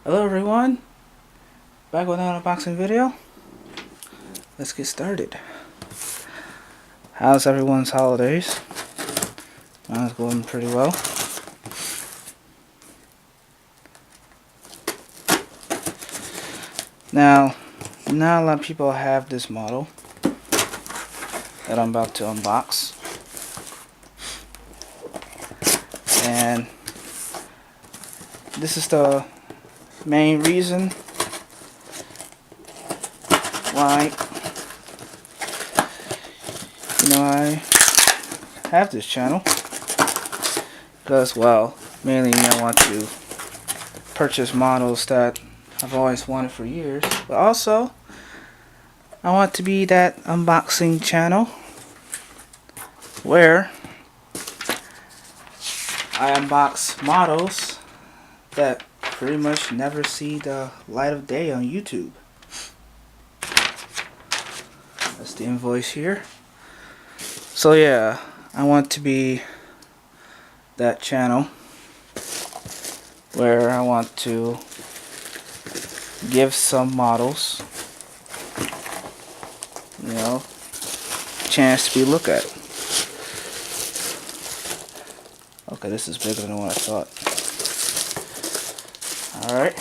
Hello everyone, back with another unboxing video. Let's get started. How's everyone's holidays? Mine's going pretty well. Now, not a lot of people have this model that I'm about to unbox. And this is the main reason why I have this channel, because, well, mainly I want to purchase models that I've always wanted for years, but also I want to be that unboxing channel where I unbox models that pretty much never see the light of day on YouTube. That's the invoice here. So yeah, I want to be that channel where I want to give some models, chance to be looked at. Okay, this is bigger than what I thought. Alright.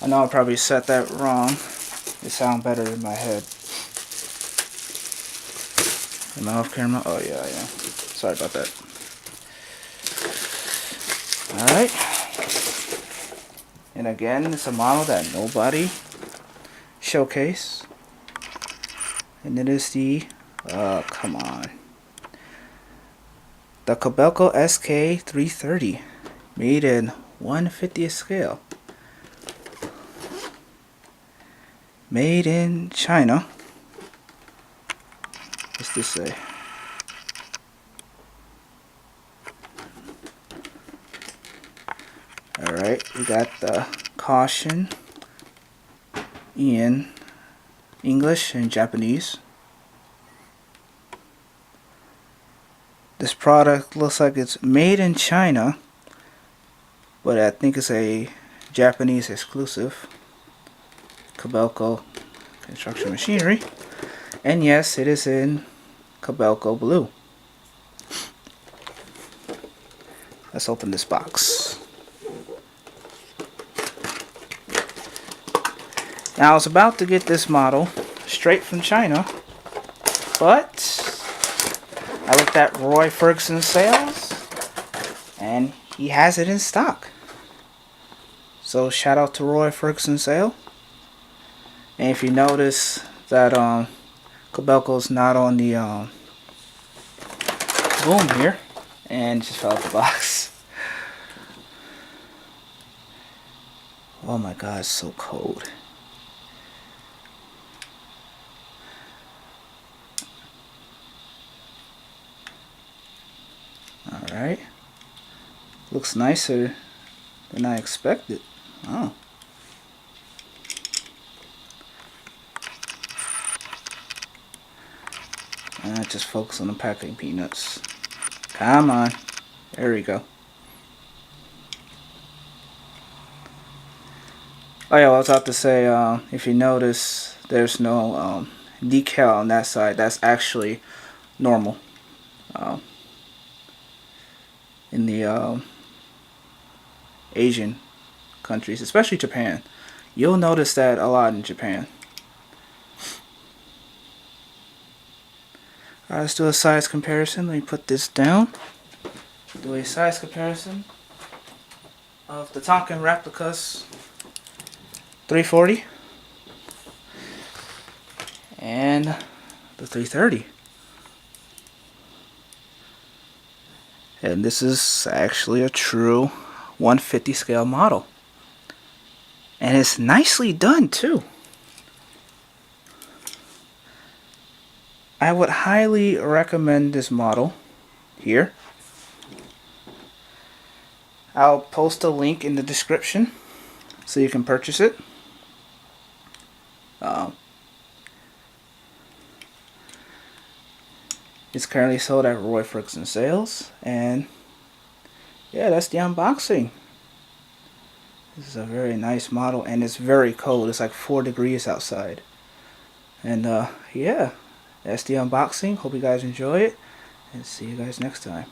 I know I probably said that wrong. It sounds better in my head. Am I off camera? Oh yeah, I am. Sorry about that. Alright. And again, it's a model that nobody showcased. And it is the, come on, the Kobelco SK330, made in 1/50th scale. Made in China. What's this say? Alright, we got the caution in English and Japanese. This product looks like it's made in China, but I think it's a Japanese exclusive. Kobelco construction machinery, and yes, it is in Kobelco blue. Let's open this box. Now I was about to get this model straight from China, but I looked at Roy Ferguson's sales and he has it in stock. So shout out to Roy Ferguson's sale. And if you notice that Kobelco's not on the boom here, and just fell out the box. Oh my god, it's so cold. Alright. Looks nicer than I expected. Oh. Just focus on the packing peanuts. Come on. There we go. Oh yeah, I was about to say, if you notice, there's no decal on that side. That's actually normal. In the Asian countries, especially Japan. You'll notice that a lot in Japan. Alright, let's do a size comparison. Let me put this down. Do a size comparison of the Tonkin replicas 340 and the 330. And this is actually a true 1/50 scale model. And it's nicely done too. I would highly recommend this model here. I'll post a link in the description so you can purchase it. It's currently sold at Roy Ferguson Sales. And yeah, that's the unboxing. This is a very nice model, and it's very cold. It's like 4 degrees outside. And yeah, that's the unboxing. Hope you guys enjoy it, and see you guys next time.